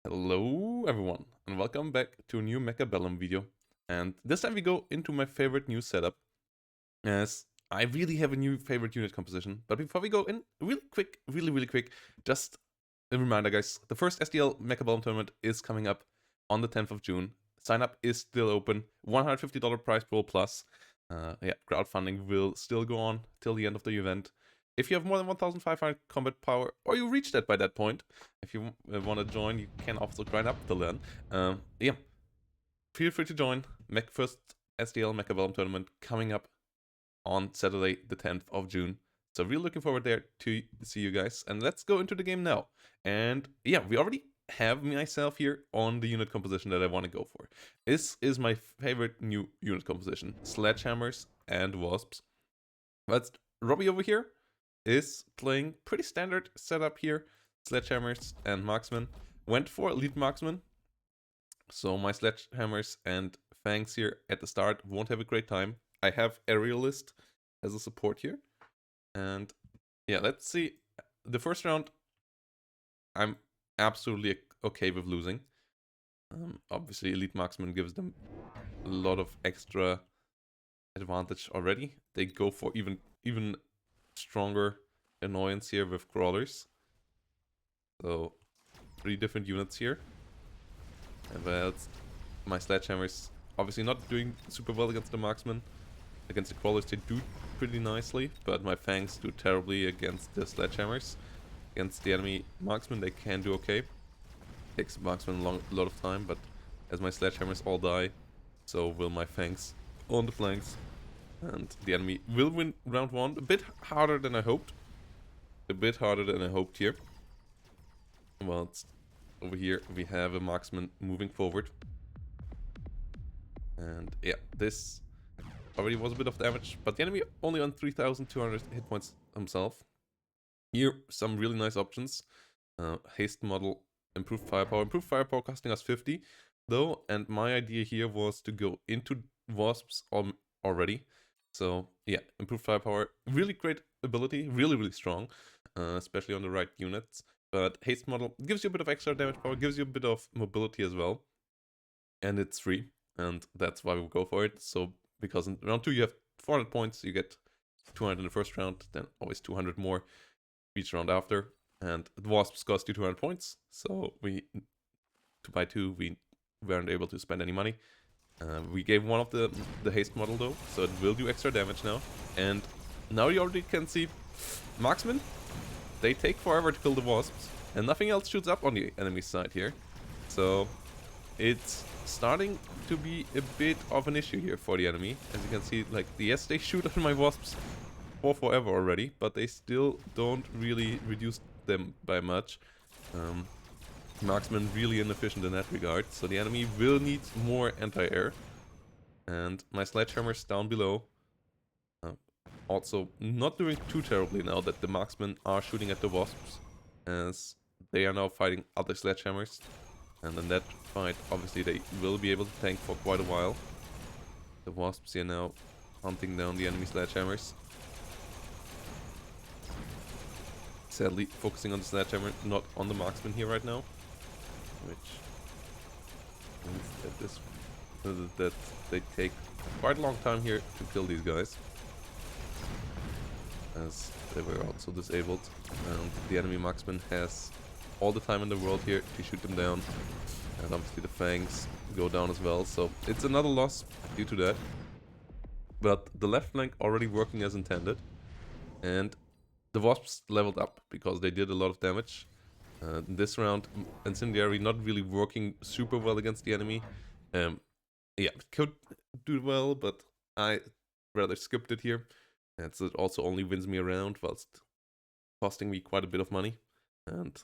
Hello everyone, and welcome back to a new Mechabellum video. And this time we go into my favorite new setup, as I really have a new favorite unit composition. But before we go in, really quick, just a reminder guys, the first SDL Mechabellum tournament is coming up on the 10th of June. Sign up is still open, $150 prize pool plus. Crowdfunding will still go on till the end of the event. If you have more than 1,500 combat power, or you reach that by that point, if you want to join, you can also grind up till then. Feel free to join. First SDL Mechabellum tournament coming up on Saturday, the 10th of June. So really looking forward there to see you guys. And let's go into the game now. And yeah, we already have myself here on the unit composition that I want to go for. This is my favorite new unit composition. Sledgehammers and Wasps. But Robbie over here is playing pretty standard setup here. Sledgehammers and marksmen. Went for elite marksman. So my sledgehammers and fangs here at the start won't have a great time. I have aerialist as a support here. And yeah, let's see. The first round, I'm absolutely okay with losing. Obviously, elite marksman gives them a lot of extra advantage already. They go for even stronger annoyance here with crawlers. So 3 different units here. And that's my sledgehammers obviously not doing super well against the marksman. Against the crawlers they do pretty nicely, but my fangs do terribly against the sledgehammers. Against the enemy marksman they can do okay. Takes marksman a lot of time, but as my sledgehammers all die, so will my fangs on the flanks. And the enemy will win round 1. A bit harder than I hoped. Here. Well, over here we have a marksman moving forward. And yeah, this already was a bit of damage, but the enemy only on 3,200 hit points himself. Here, some really nice options. Haste model, improved firepower. Improved firepower costing us 50, though, and my idea here was to go into Wasps already. So yeah, improved firepower, really great ability, really strong, especially on the right units. But haste model gives you a bit of extra damage power, gives you a bit of mobility as well, and it's free, and that's why we go for it. So because in round 2 you have 400 points, you get 200 in the first round, then always 200 more each round after, and the Wasps cost you 200 points, so we, to buy 2, we weren't able to spend any money. We gave one of the haste model though, so it will do extra damage now. And now you already can see marksmen, they take forever to kill the Wasps, and nothing else shoots up on the enemy side here. So it's starting to be a bit of an issue here for the enemy. As you can see, like, yes, they shoot at my Wasps for forever already, but they still don't really reduce them by much. Marksman really inefficient in that regard, so the enemy will need more anti-air. And my sledgehammers down below also not doing too terribly now that the marksmen are shooting at the Wasps, as they are now fighting other sledgehammers. And in that fight, obviously they will be able to tank for quite a while. The Wasps here now hunting down the enemy sledgehammers. Sadly, focusing on the sledgehammer, not on the marksman here right now. Which means that they take quite a long time here to kill these guys, as they were also disabled, and the enemy marksman has all the time in the world here to shoot them down, and obviously the fangs go down as well, so it's another loss due to that. But the left flank already working as intended, and the Wasps leveled up because they did a lot of damage. This round, Incendiary not really working super well against the enemy. Yeah, it could do well, but I rather skipped it here. And so it also only wins me around, whilst costing me quite a bit of money. And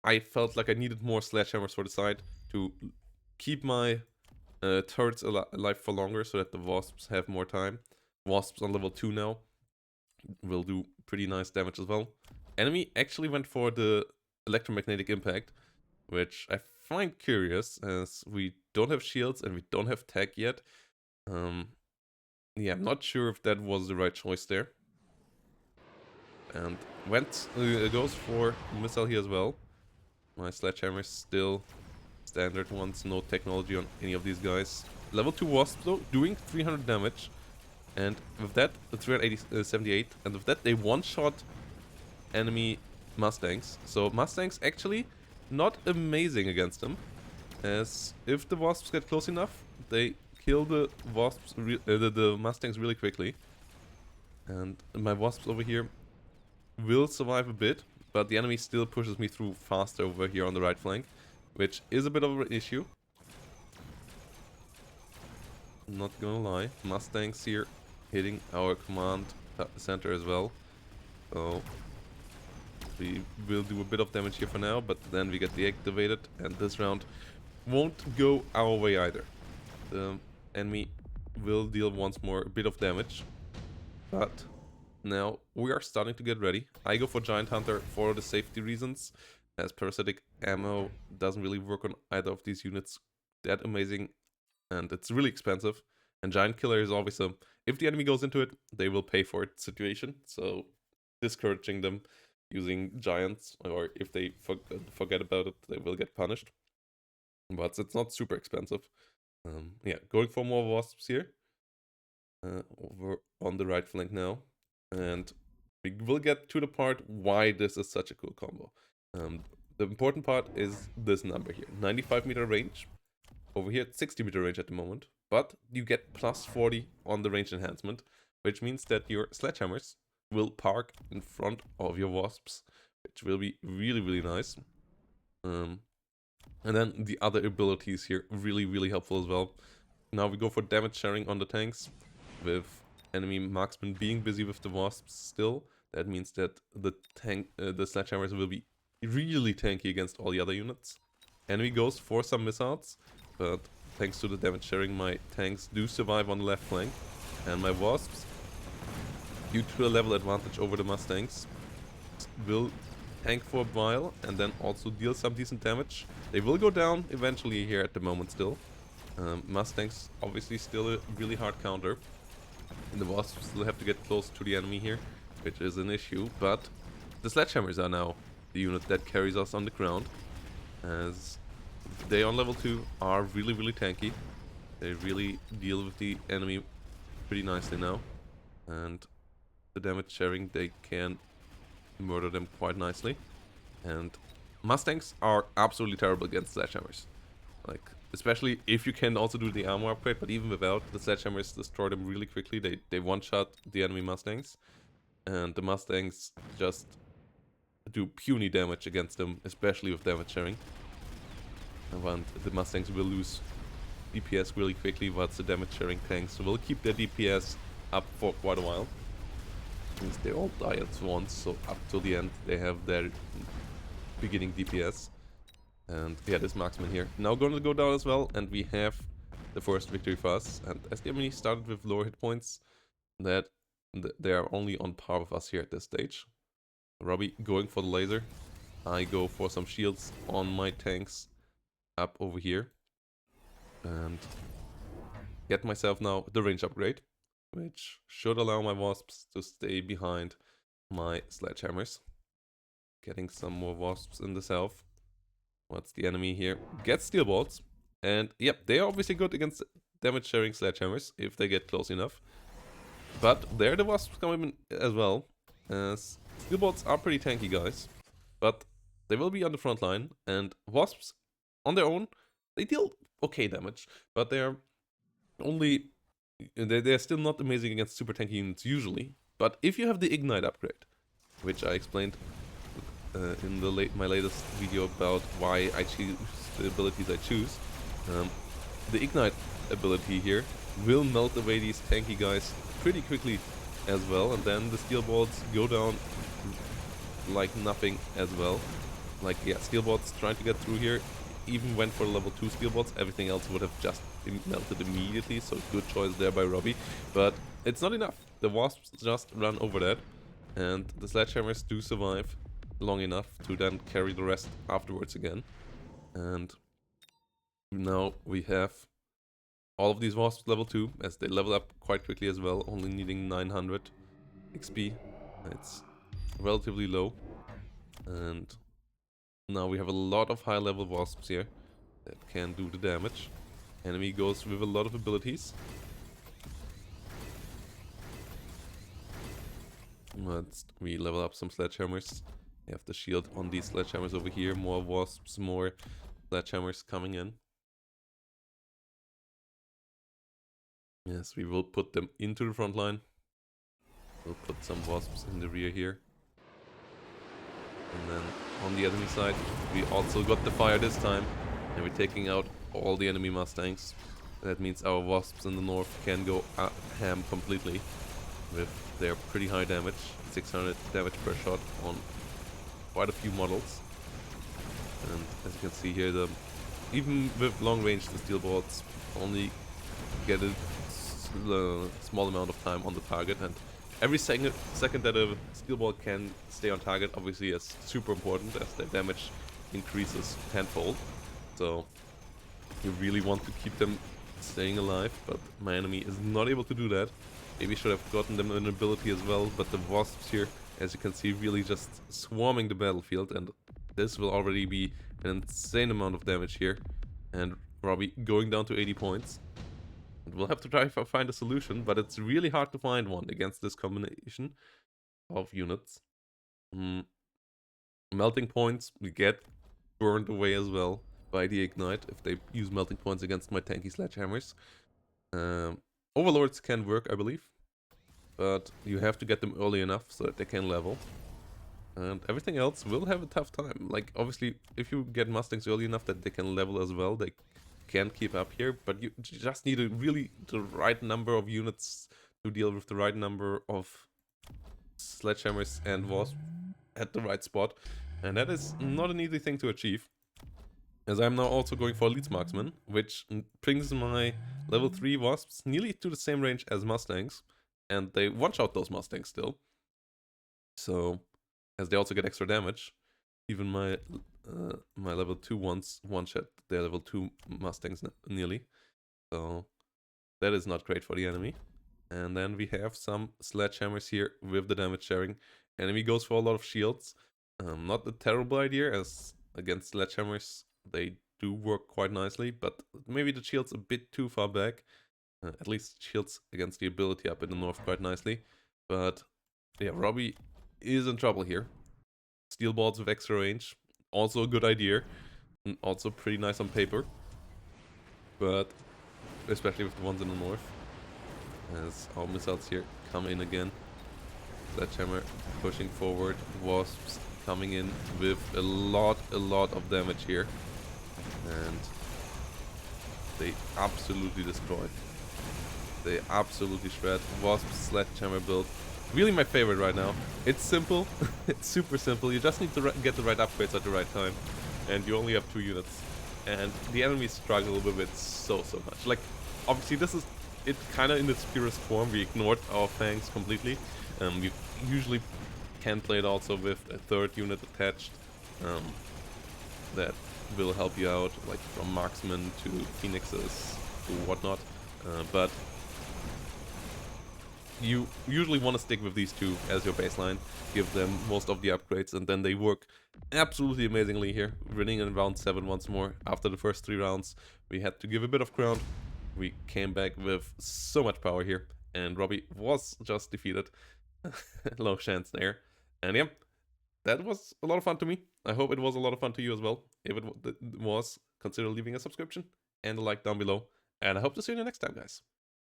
I felt like I needed more sledgehammers for the side to keep my turrets alive for longer, so that the Wasps have more time. Wasps on level 2 now will do pretty nice damage as well. Enemy actually went for the electromagnetic impact, which I find curious, as we don't have shields and we don't have tech yet. Yeah, I'm not sure if that was the right choice there. And goes for missile here as well. My sledgehammer is still standard ones, no technology on any of these guys. Level 2 Wasps though, doing 300 damage. And with that, 378, and with that they one-shot enemy Mustangs. So Mustangs actually not amazing against them, as if the Wasps get close enough, they kill the Wasps, the Mustangs really quickly. And my Wasps over here will survive a bit, but the enemy still pushes me through faster over here on the right flank, which is a bit of an issue. Not gonna lie, Mustangs here hitting our command center as well. So we will do a bit of damage here for now, but then we get deactivated, and this round won't go our way either. The enemy will deal once more a bit of damage, but now we are starting to get ready. I go for Giant Hunter for the safety reasons, as parasitic ammo doesn't really work on either of these units that amazing, and it's really expensive. And Giant Killer is always a, if the enemy goes into it, they will pay for it situation, so discouraging them using Giants, or if they forget about it, they will get punished. But it's not super expensive. Yeah, going for more Wasps here. Over on the right flank now. And we will get to the part why this is such a cool combo. The important part is this number here. 95 meter range. Over here, it's 60 meter range at the moment. But you get plus 40 on the range enhancement, which means that your Sledgehammers will park in front of your Wasps, which will be really, really nice. And then the other abilities here, really, really helpful as well. Now we go for damage sharing on the tanks, with enemy marksmen being busy with the Wasps still. That means that the Sledgehammers will be really tanky against all the other units. Enemy goes for some missiles, but thanks to the damage sharing, my tanks do survive on the left flank. And my Wasps, due to a level advantage over the Mustangs, will tank for a while and then also deal some decent damage. They will go down eventually here at the moment still. Mustangs obviously still a really hard counter. And the Wasps still have to get close to the enemy here, which is an issue. But the Sledgehammers are now the unit that carries us on the ground, as they on level 2 are really, really tanky. They really deal with the enemy pretty nicely now. And the damage sharing, they can murder them quite nicely. And Mustangs are absolutely terrible against Sledgehammers. Like, especially if you can also do the armor upgrade, but even without, the Sledgehammers destroy them really quickly. They one-shot the enemy Mustangs, and the Mustangs just do puny damage against them, especially with damage sharing. And the Mustangs will lose DPS really quickly, but the damage sharing tanks will keep their DPS up for quite a while. Means they all die at once, so up till the end they have their beginning DPS. And yeah, this marksman here now going to go down as well, and we have the first victory for us. And as the enemy started with lower hit points, that they are only on par with us here at this stage. Robbie going for the laser. I go for some shields on my tanks up over here, and get myself now the range upgrade, which should allow my Wasps to stay behind my Sledgehammers. Getting some more Wasps in the south. What's the enemy here? Get Steel Bolts. And yep, they are obviously good against damage sharing Sledgehammers if they get close enough. But there the Wasps come in as well, as Steel Bolts are pretty tanky guys. But they will be on the front line, and Wasps on their own, they deal okay damage, but they're only... They're still not amazing against super tanky units usually. But if you have the Ignite upgrade, which I explained in my latest video about why I choose the abilities I choose, the Ignite ability here will melt away these tanky guys pretty quickly as well, and then the Steel Bolts go down like nothing as well. Like, yeah, Steel Bolts trying to get through here, even went for level 2 Steel Bolts, everything else would have just melted immediately, so good choice there by Robbie. But it's not enough. The Wasps just run over that, and the Sledgehammers do survive long enough to then carry the rest afterwards again. And now we have all of these Wasps level 2, as they level up quite quickly as well, only needing 900 XP. It's relatively low. And now we have a lot of high level Wasps here, that can do the damage. Enemy goes with a lot of abilities. We level up some sledgehammers. We have the shield on these sledgehammers over here. More wasps, more sledgehammers coming in. Yes, we will put them into the front line. We'll put some wasps in the rear here. And then on the enemy side, we also got the fire this time. And we're taking out all the enemy Mustangs. That means our wasps in the north can go ham completely with their pretty high damage. 600 damage per shot on quite a few models. And as you can see here, even with long range, the steel bolts only get a small amount of time on the target, and every second that a steel ball can stay on target obviously is super important as their damage increases tenfold. So you really want to keep them staying alive, but my enemy is not able to do that. Maybe should have gotten them an ability as well, but the wasps here, as you can see, really just swarming the battlefield, and this will already be an insane amount of damage here. And Robbie going down to 80 points. We'll have to try to find a solution, but it's really hard to find one against this combination of units. Melting points we get burned away as well by the ignite if they use melting points against my tanky sledgehammers. Overlords can work, I believe, but you have to get them early enough so that they can level. And everything else will have a tough time. Like, obviously, if you get Mustangs early enough that they can level as well, they can keep up here, but you just need the right number of units to deal with the right number of sledgehammers and wasps at the right spot, and that is not an easy thing to achieve, as I'm now also going for Elite Marksman, which brings my level 3 wasps nearly to the same range as Mustangs, and they one-shot those Mustangs still, so as they also get extra damage. Even my my level 2 ones one-shot their level 2 Mustangs nearly. So that is not great for the enemy. And then we have some sledgehammers here with the damage sharing. Enemy goes for a lot of shields. Not a terrible idea, as against sledgehammers they do work quite nicely, but maybe the shield's a bit too far back. At least shields against the ability up in the north quite nicely. But yeah, Robbie is in trouble here. Steel bolts with extra range, also a good idea, and also pretty nice on paper, but especially with the ones in the north, as our missiles here come in again. Sledgehammer pushing forward, wasps coming in with a lot of damage here, and they absolutely destroy. They absolutely shred. Wasp sledgehammer build. Really my favorite right now. It's simple. It's super simple. You just need to get the right upgrades at the right time. And you only have 2 units. And the enemies struggle with it so much. Like, obviously this is it kind of in its purest form. We ignored our fangs completely. We usually can play it also with a 3rd unit attached. That will help you out, like from marksmen to phoenixes to whatnot. But you usually want to stick with these 2 as your baseline, give them most of the upgrades, and then they work absolutely amazingly here. Winning in round 7 once more. After the first 3 rounds, we had to give a bit of ground. We came back with so much power here, and Robbie was just defeated. Low chance there. And yeah, that was a lot of fun to me. I hope it was a lot of fun to you as well. If it was, consider leaving a subscription and a like down below. And I hope to see you next time, guys.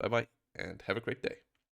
Bye bye, and have a great day.